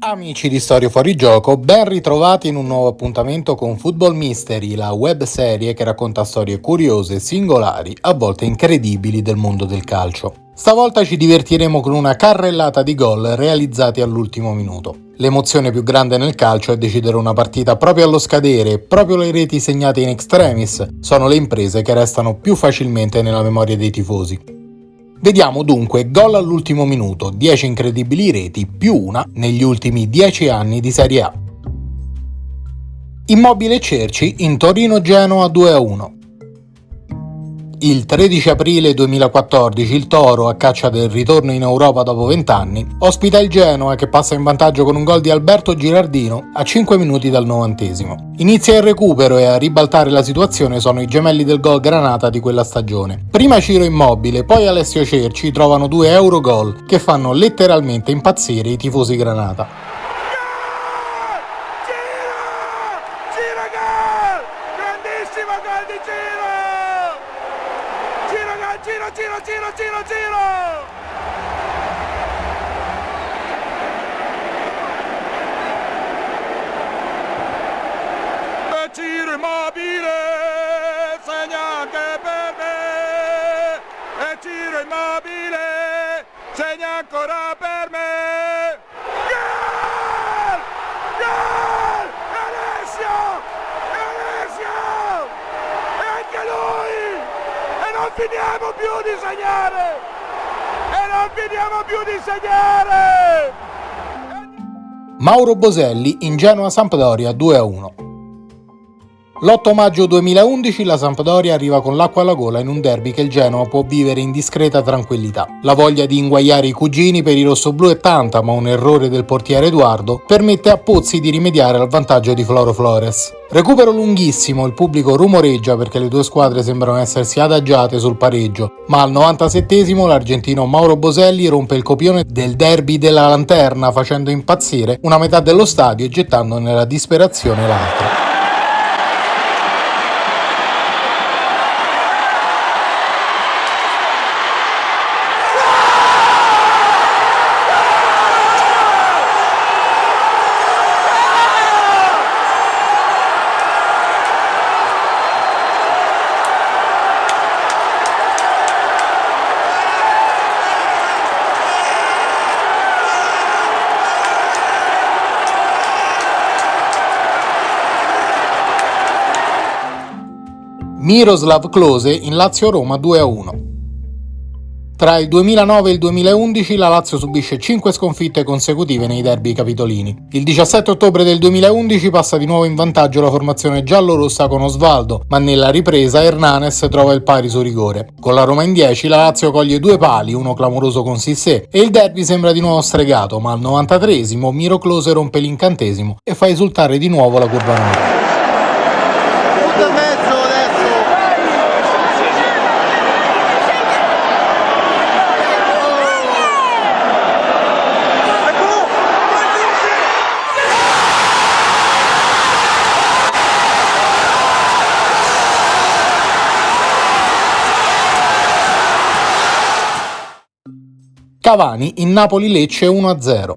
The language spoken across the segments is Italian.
Amici di Storie Fuori Gioco, ben ritrovati in un nuovo appuntamento con Football Mystery, la web serie che racconta storie curiose, singolari, a volte incredibili del mondo del calcio. Stavolta ci divertiremo con una carrellata di gol realizzati all'ultimo minuto. L'emozione più grande nel calcio è decidere una partita proprio allo scadere e proprio le reti segnate in extremis sono le imprese che restano più facilmente nella memoria dei tifosi. Vediamo dunque gol all'ultimo minuto, 10 incredibili reti più una negli ultimi 10 anni di Serie A. Immobile Cerci in Torino-Genoa 2-1. Il 13 aprile 2014 il Toro, a caccia del ritorno in Europa dopo 20 anni, ospita il Genoa che passa in vantaggio con un gol di Alberto Girardino a 5 minuti dal 90°. Inizia il recupero e a ribaltare la situazione sono i gemelli del gol Granata di quella stagione. Prima Ciro Immobile, poi Alessio Cerci trovano 2 Eurogol che fanno letteralmente impazzire i tifosi Granata. Ciro Immobile segna anche per me, e Ciro Immobile segna ancora per me. Gol! Gol! Alessio! Alessio! E anche lui! E non finiamo più di segnare! E non finiamo più di segnare! Mauro Boselli in Genoa-Sampdoria 2-1. L'8 maggio 2011 la Sampdoria arriva con l'acqua alla gola in un derby che il Genoa può vivere in discreta tranquillità. La voglia di inguaiare i cugini per i rossoblù è tanta, ma un errore del portiere Edoardo permette a Pozzi di rimediare al vantaggio di Floro Flores. Recupero lunghissimo, il pubblico rumoreggia perché le due squadre sembrano essersi adagiate sul pareggio, ma al 97° l'argentino Mauro Boselli rompe il copione del derby della lanterna facendo impazzire una metà dello stadio e gettando nella disperazione l'altra. Miroslav Klose in Lazio-Roma 2-1. Tra il 2009 e il 2011 la Lazio subisce 5 sconfitte consecutive nei derby capitolini. Il 17 ottobre del 2011 passa di nuovo in vantaggio la formazione giallorossa con Osvaldo, ma nella ripresa Hernanes trova il pari su rigore. Con la Roma in 10 la Lazio coglie 2 pali, uno clamoroso con Cissé, e il derby sembra di nuovo stregato, ma al 93° Miro Klose rompe l'incantesimo e fa esultare di nuovo la curva nera. Cavani in Napoli-Lecce 1-0.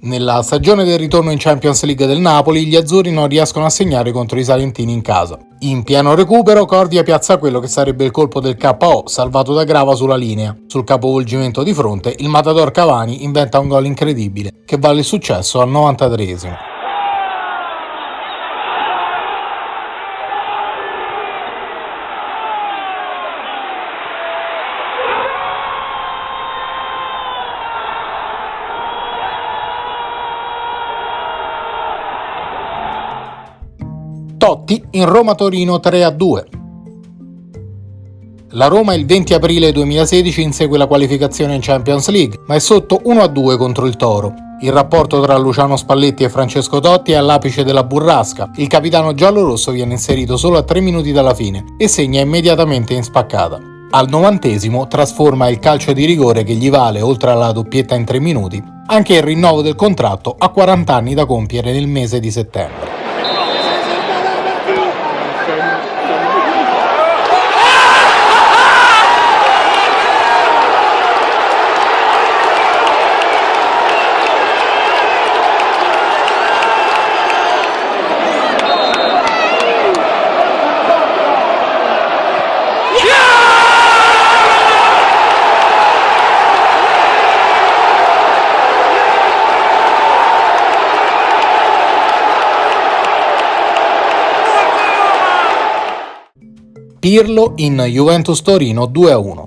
Nella stagione del ritorno in Champions League del Napoli, gli azzurri non riescono a segnare contro i salentini in casa. In pieno recupero, Cordia piazza quello che sarebbe il colpo del KO, salvato da Grava sulla linea. Sul capovolgimento di fronte, il matador Cavani inventa un gol incredibile, che vale il successo al 93°. Totti in Roma-Torino 3-2. La Roma il 20 aprile 2016 insegue la qualificazione in Champions League, ma è sotto 1-2 contro il Toro. Il rapporto tra Luciano Spalletti e Francesco Totti è all'apice della burrasca. Il capitano giallorosso viene inserito solo a 3 minuti dalla fine e segna immediatamente in spaccata. Al 90° trasforma il calcio di rigore che gli vale, oltre alla doppietta in 3 minuti, anche il rinnovo del contratto a 40 anni da compiere nel mese di settembre. Pirlo in Juventus Torino 2-1.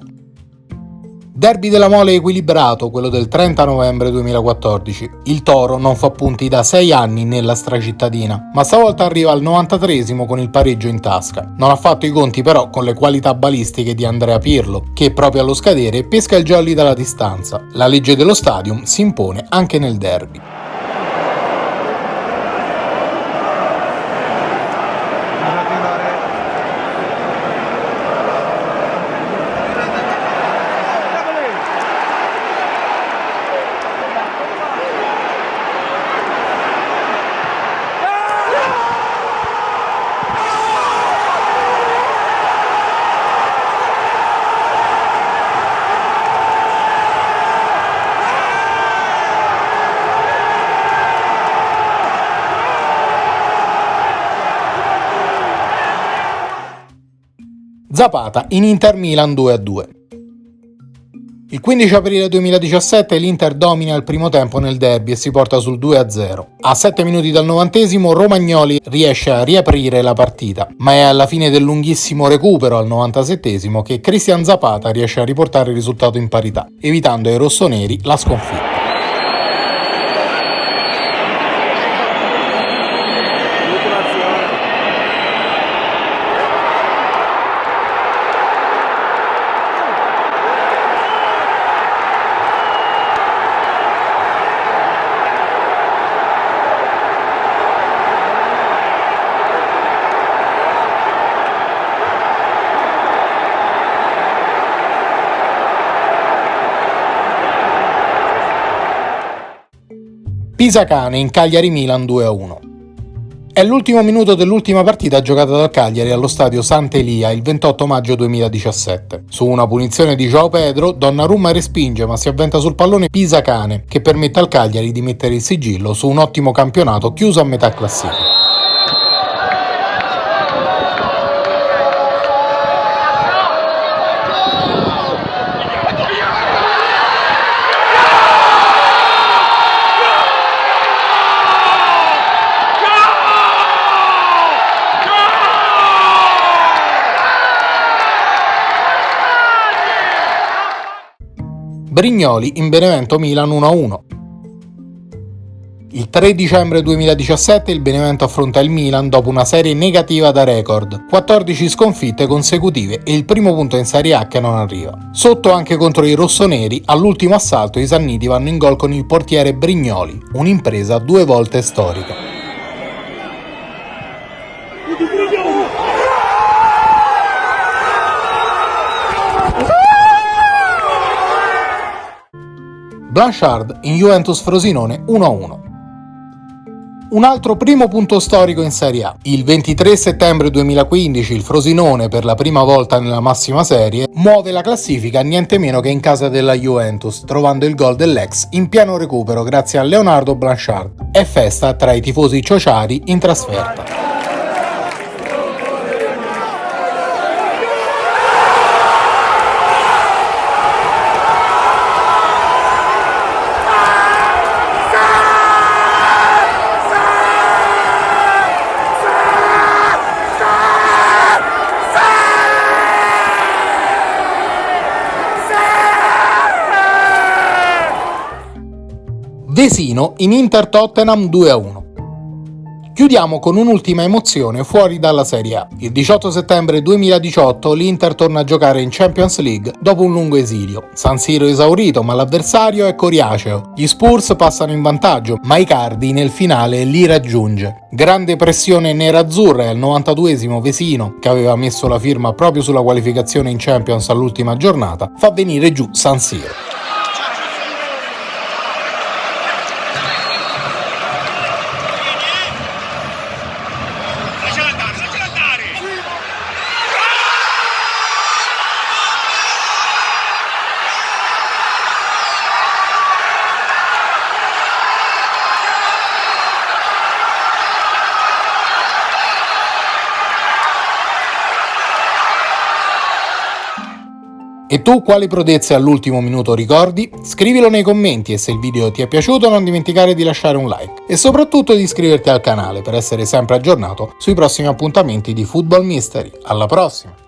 Derby della Mole equilibrato, quello del 30 novembre 2014. Il Toro non fa punti da 6 anni nella stracittadina, ma stavolta arriva al 93esimo con il pareggio in tasca. Non ha fatto i conti però con le qualità balistiche di Andrea Pirlo, che proprio allo scadere pesca il jolly dalla distanza. La legge dello stadium si impone anche nel derby. Zapata in Inter Milan 2-2. Il 15 aprile 2017 l'Inter domina il primo tempo nel derby e si porta sul 2-0. A 7 minuti dal 90esimo Romagnoli riesce a riaprire la partita, ma è alla fine del lunghissimo recupero al 97esimo che Cristian Zapata riesce a riportare il risultato in parità, evitando ai rossoneri la sconfitta. Pisacane in Cagliari Milan 2-1. È l'ultimo minuto dell'ultima partita giocata dal Cagliari allo stadio Sant'Elia il 28 maggio 2017. Su una punizione di João Pedro, Donnarumma respinge ma si avventa sul pallone Pisacane, che permette al Cagliari di mettere il sigillo su un ottimo campionato chiuso a metà classifica. Brignoli in Benevento Milan 1-1. Il 3 dicembre 2017 il Benevento affronta il Milan dopo una serie negativa da record, 14 sconfitte consecutive e il primo punto in Serie A che non arriva. Sotto anche contro i rossoneri, all'ultimo assalto i sanniti vanno in gol con il portiere Brignoli, un'impresa 2 volte storica. Blanchard in Juventus Frosinone 1-1. Un altro primo punto storico in Serie A. Il 23 settembre 2015 il Frosinone, per la prima volta nella massima serie, muove la classifica niente meno che in casa della Juventus, trovando il gol dell'ex in pieno recupero grazie a Leonardo Blanchard. È festa tra i tifosi ciociari in trasferta. Vesino in Inter Tottenham 2-1. Chiudiamo con un'ultima emozione fuori dalla Serie A. Il 18 settembre 2018 l'Inter torna a giocare in Champions League dopo un lungo esilio. San Siro esaurito, ma l'avversario è coriaceo. Gli Spurs passano in vantaggio, ma Icardi nel finale li raggiunge. Grande pressione nerazzurra e al 92esimo Vesino, che aveva messo la firma proprio sulla qualificazione in Champions all'ultima giornata, fa venire giù San Siro. E tu quali prodezze all'ultimo minuto ricordi? Scrivilo nei commenti e se il video ti è piaciuto non dimenticare di lasciare un like e soprattutto di iscriverti al canale per essere sempre aggiornato sui prossimi appuntamenti di Football Mystery. Alla prossima!